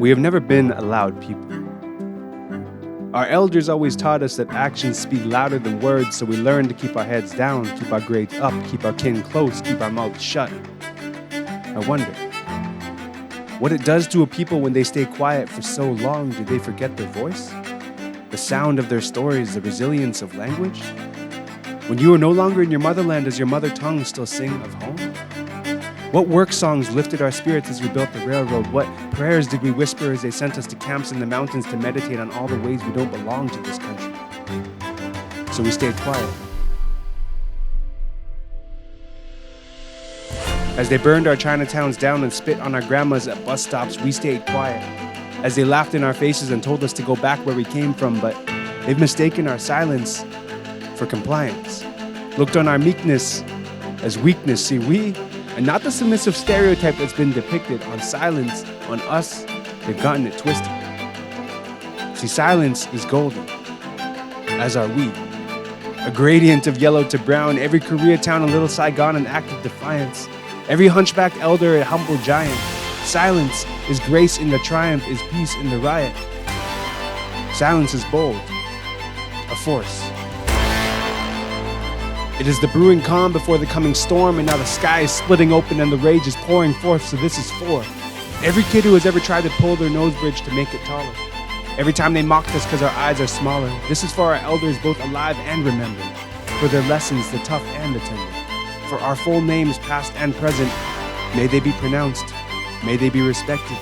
We have never been a loud people. Our elders always taught us that actions speak louder than words, so we learned to keep our heads down, keep our grades up, keep our kin close, keep our mouths shut. I wonder what it does to a people when they stay quiet for so long. Do they forget their voice? The sound of their stories, the resilience of language? When you are no longer in your motherland, does your mother tongue still sing of home? What work songs lifted our spirits as we built the railroad? What prayers did we whisper as they sent us to camps in the mountains to meditate on all the ways we don't belong to this country? So we stayed quiet. As they burned our Chinatowns down and spit on our grandmas at bus stops, we stayed quiet. As they laughed in our faces and told us to go back where we came from, but they've mistaken our silence for compliance. Looked on our meekness as weakness. See, we, and not the submissive stereotype that's been depicted on silence, on us, they've gotten it twisted. See, silence is golden, as are we. A gradient of yellow to brown, every Koreatown and Little Saigon an act of defiance. Every hunchbacked elder a humble giant. Silence is grace in the triumph, is peace in the riot. Silence is bold, a force. It is the brewing calm before the coming storm, and now the sky is splitting open and the rage is pouring forth, so this is for every kid who has ever tried to pull their nose bridge to make it taller. Every time they mocked us because our eyes are smaller. This is for our elders, both alive and remembered, for their lessons, the tough and the tender. For our full names, past and present, may they be pronounced, may they be respected.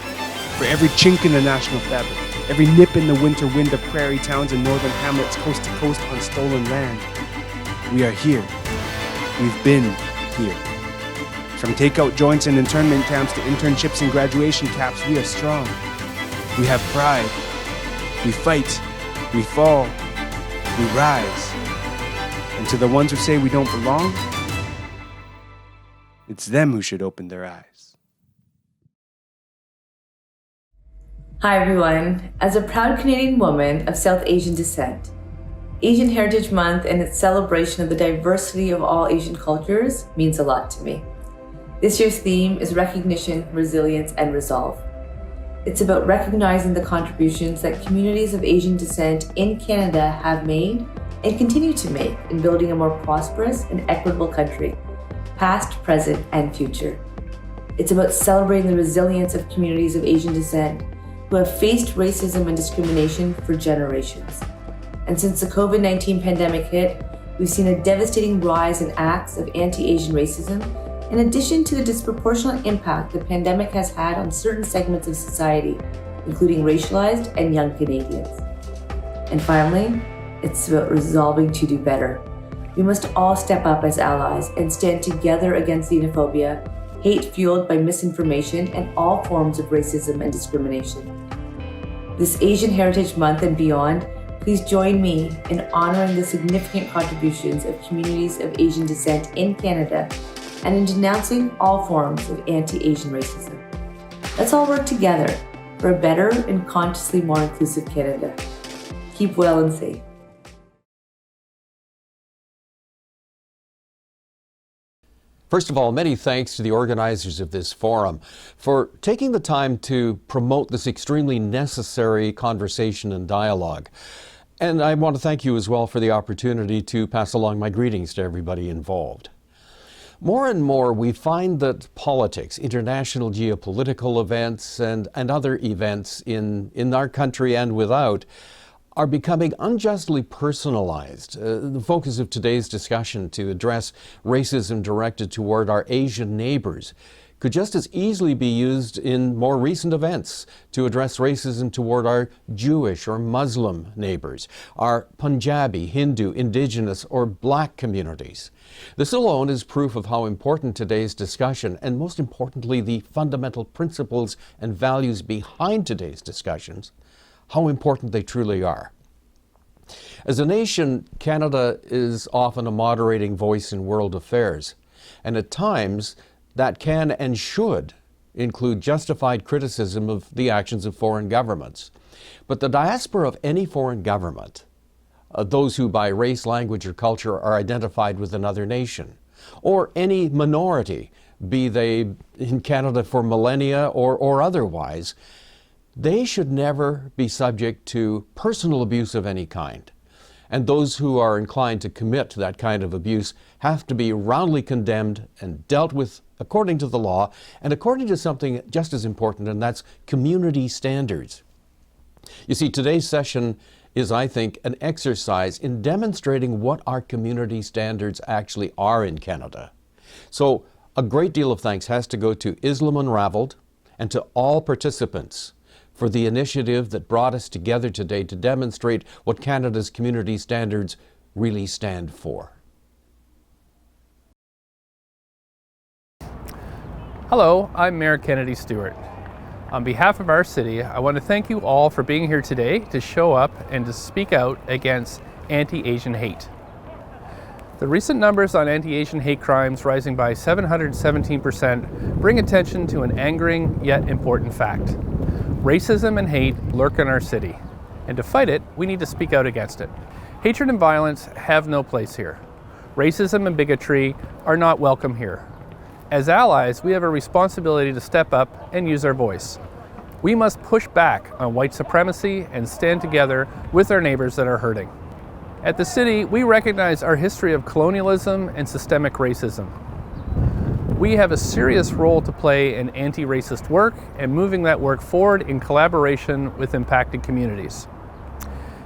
For every chink in the national fabric, every nip in the winter wind of prairie towns and northern hamlets coast to coast on stolen land. We are here. We've been here. From takeout joints and internment camps to internships and graduation caps, we are strong. We have pride. We fight. We fall. We rise. And to the ones who say we don't belong, it's them who should open their eyes. Hi everyone. As a proud Canadian woman of South Asian descent, Asian Heritage Month and its celebration of the diversity of all Asian cultures means a lot to me. This year's theme is recognition, resilience, and resolve. It's about recognizing the contributions that communities of Asian descent in Canada have made and continue to make in building a more prosperous and equitable country, past, present, and future. It's about celebrating the resilience of communities of Asian descent who have faced racism and discrimination for generations. And since the COVID-19 pandemic hit, we've seen a devastating rise in acts of anti-Asian racism, in addition to the disproportionate impact the pandemic has had on certain segments of society, including racialized and young Canadians. And finally, it's about resolving to do better. We must all step up as allies and stand together against xenophobia, hate fueled by misinformation, and all forms of racism and discrimination. This Asian Heritage Month and beyond, please join me in honoring the significant contributions of communities of Asian descent in Canada and in denouncing all forms of anti-Asian racism. Let's all work together for a better and consciously more inclusive Canada. Keep well and safe. First of all, many thanks to the organizers of this forum for taking the time to promote this extremely necessary conversation and dialogue. And I want to thank you as well for the opportunity to pass along my greetings to everybody involved. More and more, we find that politics, international geopolitical events, and other events in our country and without are becoming unjustly personalized. The focus of today's discussion to address racism directed toward our Asian neighbors could just as easily be used in more recent events to address racism toward our Jewish or Muslim neighbors, our Punjabi, Hindu, Indigenous, or Black communities. This alone is proof of how important today's discussion, and most importantly, the fundamental principles and values behind today's discussions, how important they truly are. As a nation, Canada is often a moderating voice in world affairs, and at times, that can and should include justified criticism of the actions of foreign governments. But the diaspora of any foreign government, those who by race, language, or culture are identified with another nation, or any minority, be they in Canada for millennia or otherwise, they should never be subject to personal abuse of any kind. And those who are inclined to commit to that kind of abuse have to be roundly condemned and dealt with according to the law and according to something just as important, and that's community standards. You see, today's session is, I think, an exercise in demonstrating what our community standards actually are in Canada. So a great deal of thanks has to go to Islam Unravelled and to all participants for the initiative that brought us together today to demonstrate what Canada's community standards really stand for. Hello, I'm Mayor Kennedy Stewart. On behalf of our city, I want to thank you all for being here today to show up and to speak out against anti-Asian hate. The recent numbers on anti-Asian hate crimes rising by 717% bring attention to an angering yet important fact. Racism and hate lurk in our city, and to fight it, we need to speak out against it. Hatred and violence have no place here. Racism and bigotry are not welcome here. As allies, we have a responsibility to step up and use our voice. We must push back on white supremacy and stand together with our neighbors that are hurting. At the city, we recognize our history of colonialism and systemic racism. We have a serious role to play in anti-racist work and moving that work forward in collaboration with impacted communities.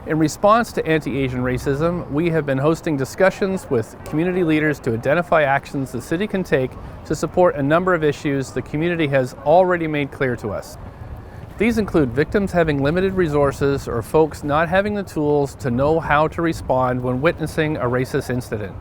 In response to anti-Asian racism, we have been hosting discussions with community leaders to identify actions the city can take to support a number of issues the community has already made clear to us. These include victims having limited resources or folks not having the tools to know how to respond when witnessing a racist incident.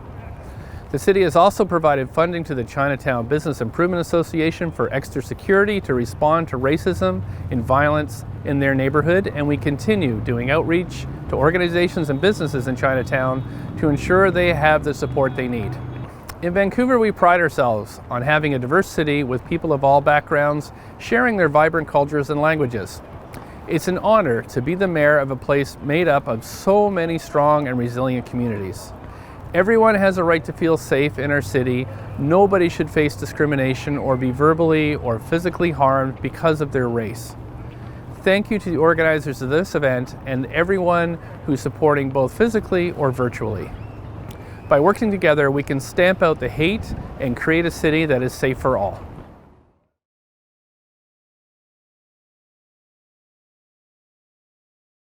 The city has also provided funding to the Chinatown Business Improvement Association for extra security to respond to racism and violence in their neighborhood, and we continue doing outreach to organizations and businesses in Chinatown to ensure they have the support they need. In Vancouver, we pride ourselves on having a diverse city with people of all backgrounds sharing their vibrant cultures and languages. It's an honor to be the mayor of a place made up of so many strong and resilient communities. Everyone has a right to feel safe in our city. Nobody should face discrimination or be verbally or physically harmed because of their race. Thank you to the organizers of this event and everyone who's supporting both physically or virtually. By working together, we can stamp out the hate and create a city that is safe for all.